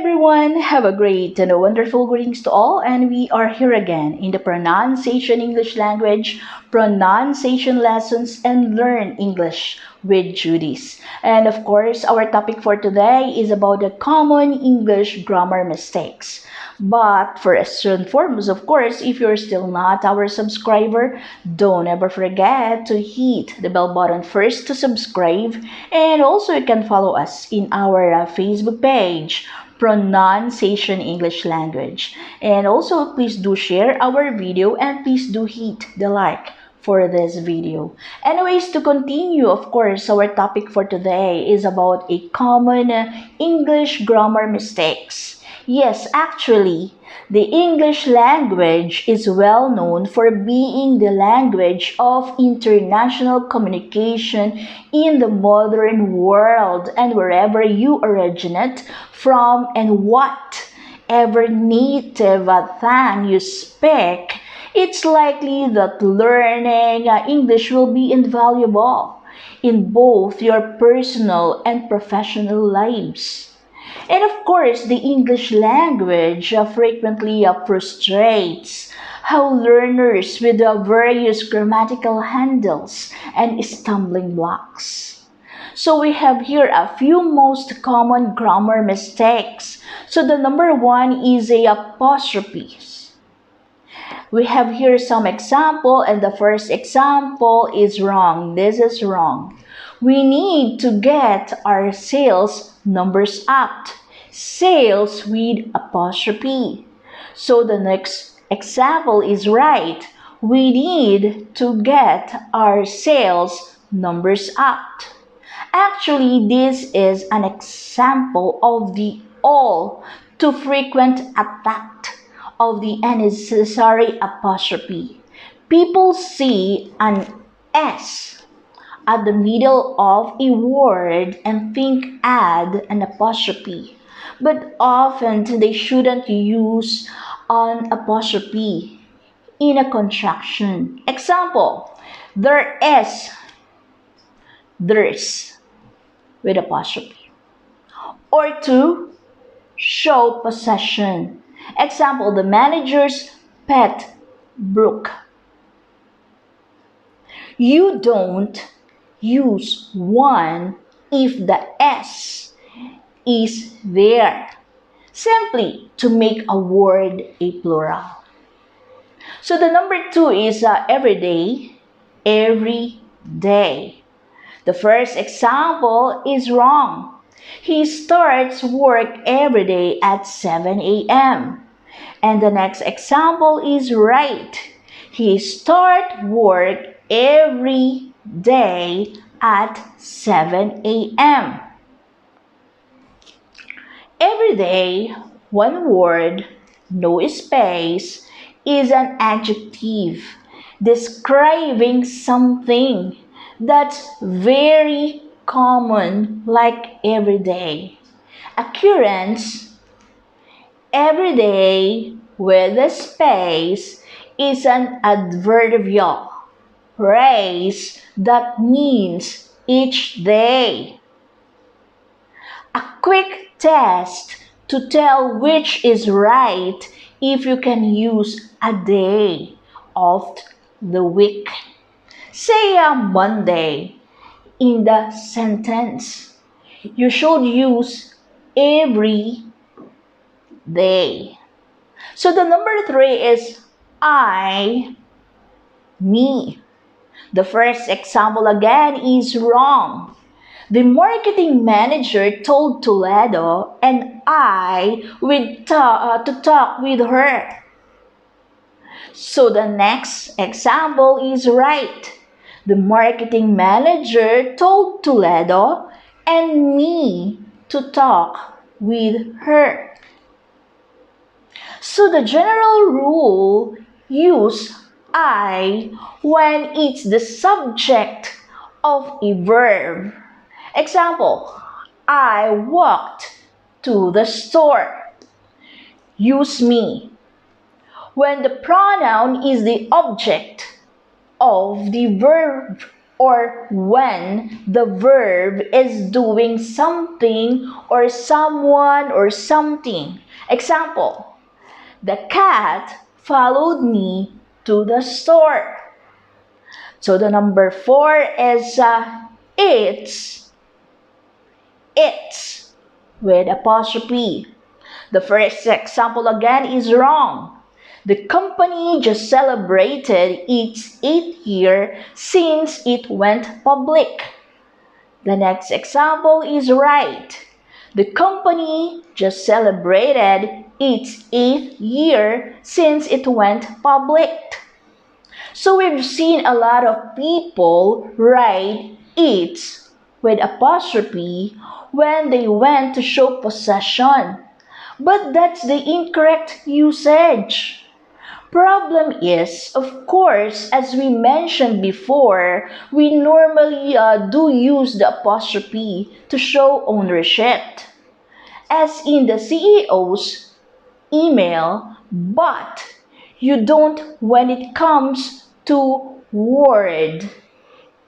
everyone, have a great and a wonderful greetings to all, and we are here again in the pronunciation English language, pronunciation lessons, and learn English with Judy's. And of course, our topic for today is about the common English grammar mistakes. But first and foremost, of course, if you're still not our subscriber, don't ever forget to hit the bell button first to subscribe. And also you can follow us in our Facebook page, Pronunciation English Language. And also please do share our video and please do hit the like for this video. Anyways, to continue, of course, our topic for today is about a common English grammar mistakes. Yes, actually, the English language is well known for being the language of international communication in the modern world, and wherever you originate from and whatever native tongue you speak, it's likely that learning English will be invaluable in both your personal and professional lives. And of course, the English language frequently frustrates how learners with various grammatical handles and stumbling blocks. So we have here a few most common grammar mistakes. So the number one is a apostrophe. We have here some example, and the first example is wrong. This is wrong. We need to get our sales numbers up. Sales with apostrophe. So the next example is right. We need to get our sales numbers up. Actually, this is an example of the all too frequent attack of the unnecessary apostrophe. People see an S at the middle of a word and think add an apostrophe, but often they shouldn't use an apostrophe in a contraction. Example, there is, there's with apostrophe. Or to show possession. Example, the manager's pet Brooke. You don't use one if the S is there, simply to make a word a plural. So the number two is every day. The first example is wrong. He starts work every day at 7 a.m. And the next example is right. He starts work every day at 7 a.m. Every day, one word, no space, is an adjective describing something that's very common, like every day. Occurrence, every day with a space, is an adverbial phrase that means each day. A quick test to tell which is right if you can use a day of the week. Say Monday in the sentence. You should use every day. So the number three is I, me. The first example again is wrong. The marketing manager told Toledo and I to talk with her. So the next example is right. The marketing manager told Toledo and me to talk with her. So the general rule, use I when it's the subject of a verb. Example, I walked to the store. Use me when the pronoun is the object of the verb or when the verb is doing something or someone or something. Example, the cat followed me to the store. So the number 4 is it's with apostrophe. The first example again is wrong. The company just celebrated its 8th year since it went public. The next example is right. The company just celebrated its 8th year since it went public. So we've seen a lot of people write its with apostrophe when they went to show possession. But that's the incorrect usage. Problem is, of course, as we mentioned before, we normally do use the apostrophe to show ownership. As in the CEO's email, but you don't when it comes to word,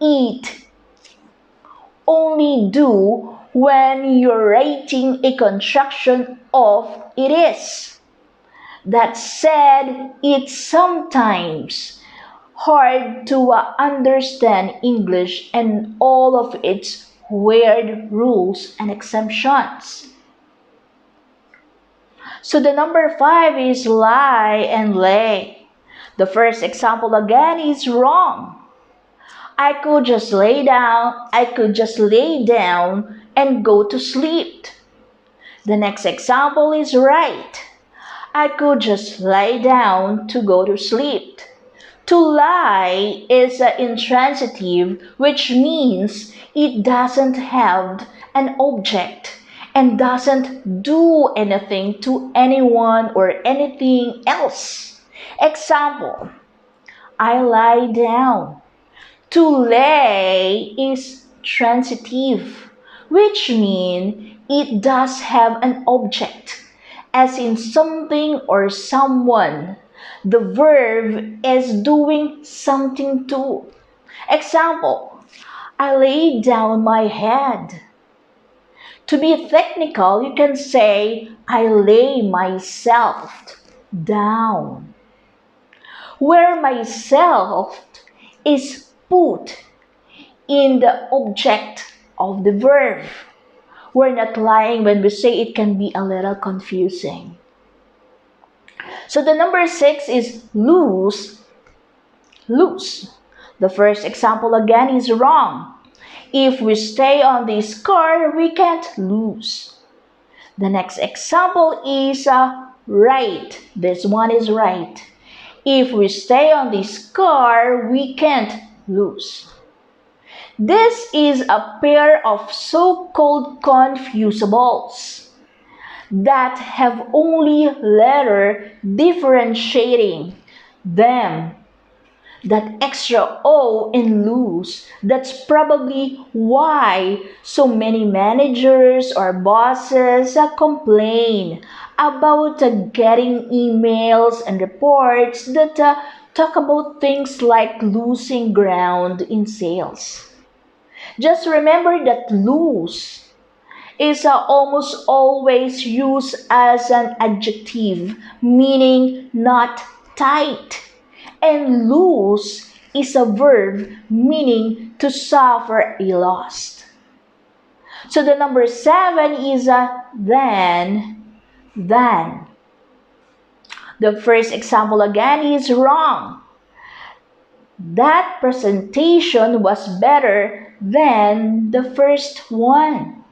eat, only do when you're writing a construction of it is. That said, it's sometimes hard to understand English and all of its weird rules and exemptions. So the number 5 is lie and lay. The first example again is wrong. I could just lay down and go to sleep. The next example is right. I could just lie down to go to sleep. To lie is intransitive, which means it doesn't have an object and doesn't do anything to anyone or anything else. Example, I lie down. To lay is transitive, which means it does have an object, as in something or someone. The verb is doing something too. Example, I lay down my head. To be technical, you can say, I lay myself down. Where myself is put in the object of the verb. We're not lying when we say it can be a little confusing. So the number 6 is lose. The first example again is wrong. If we stay on this car, we can't lose. The next example is right. This one is right. If we stay on this car, we can't lose. This is a pair of so-called confusables that have only letter differentiating them. That extra O in lose, that's probably why so many managers or bosses complain about getting emails and reports that talk about things like losing ground in sales. Just remember that lose is almost always used as an adjective, meaning not tight. And lose is a verb meaning to suffer a loss. So the number 7 is than. The first example again is wrong. That presentation was better than the first one.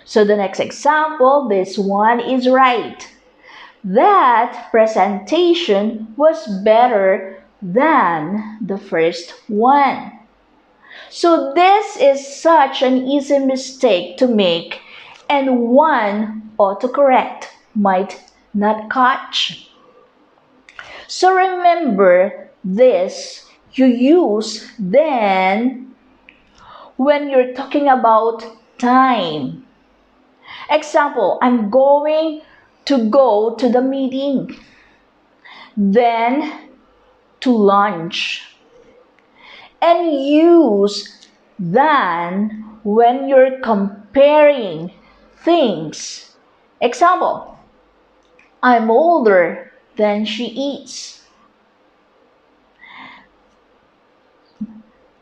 So the next example, this one is right. That presentation was better than the first one. So this is such an easy mistake to make, and one autocorrect might not catch. So remember this, you use then when you're talking about time. Example, I'm going to go to the meeting, then to lunch. and use than when you're comparing things. Example, I'm older than she is.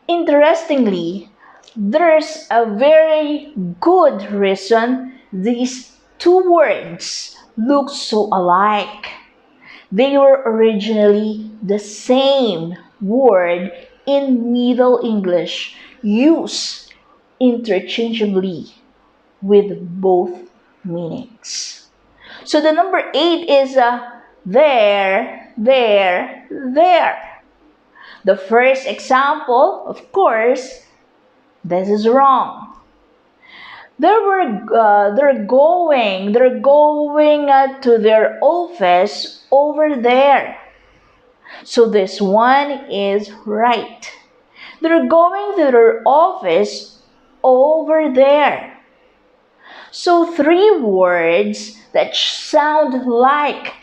Interestingly, there's a very good reason these two words look so alike. They were originally the same word in Middle English, used interchangeably with both meanings. So the number 8 is there, there, there. The first example, of course, this is wrong. They're going to their office over there. So this one is right. They're going to their office over there. So 3 words that sound alike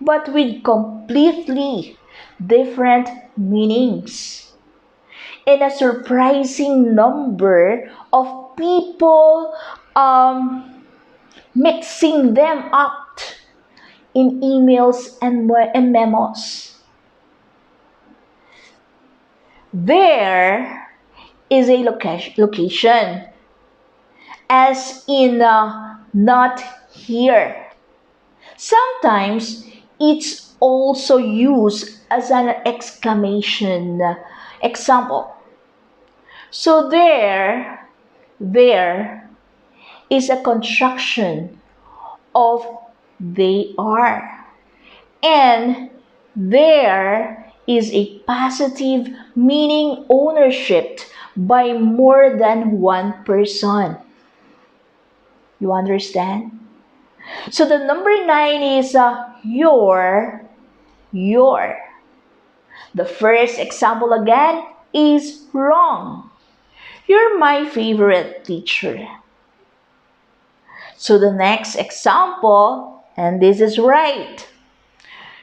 but with completely different meanings. And a surprising number of people mixing them up in emails and memos. There is a location, as in not here. Sometimes it's also used as an exclamation. Example. So there is a construction of they are. And there is a positive meaning ownership by more than one person. You understand? So the number 9 is your. The first example again is wrong. You're my favorite teacher. So the next example, and this is right.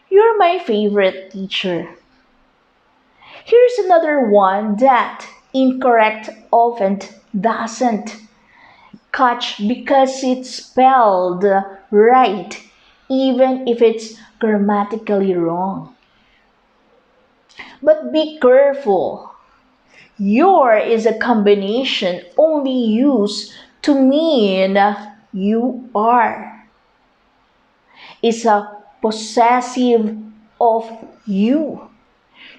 You're my favorite teacher. Here's another one that incorrect often doesn't catch because it's spelled right, even if it's grammatically wrong. But be careful. Your is a combination only used to mean you are. It's a possessive of you,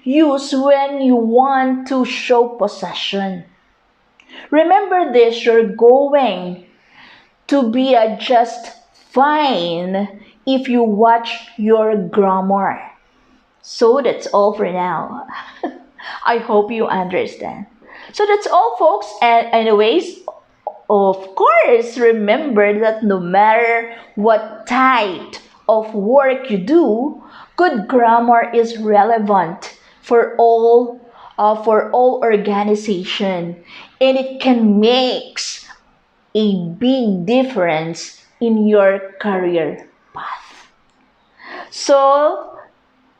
used when you want to show possession. Remember this, you're going to be just fine if you watch your grammar. So that's all for now. I hope you understand. So that's all, folks. And anyways, of course, remember that no matter what type of work you do, good grammar is relevant for all organization, and it can make a big difference in your career path. So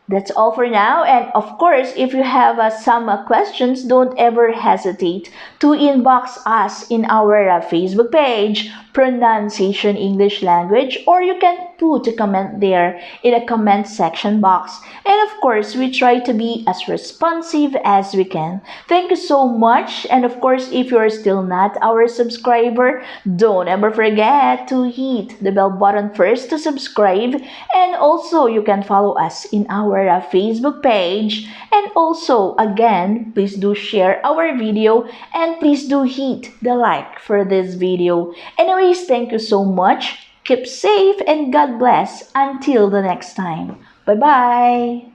that's all for now. And of course, if you have some questions, don't ever hesitate to inbox us in our Facebook page, Pronunciation English Language, or you can put a comment there in a comment section box. And of course, we try to be as responsive as we can. Thank you so much. And of course, if you're still not our subscriber, don't ever forget to hit the bell button first to subscribe. And also, you can follow us in our Facebook page. And also, again, please do share our video and please do hit the like for this video. Anyways, thank you so much. Keep safe and God bless until the next time. Bye-bye.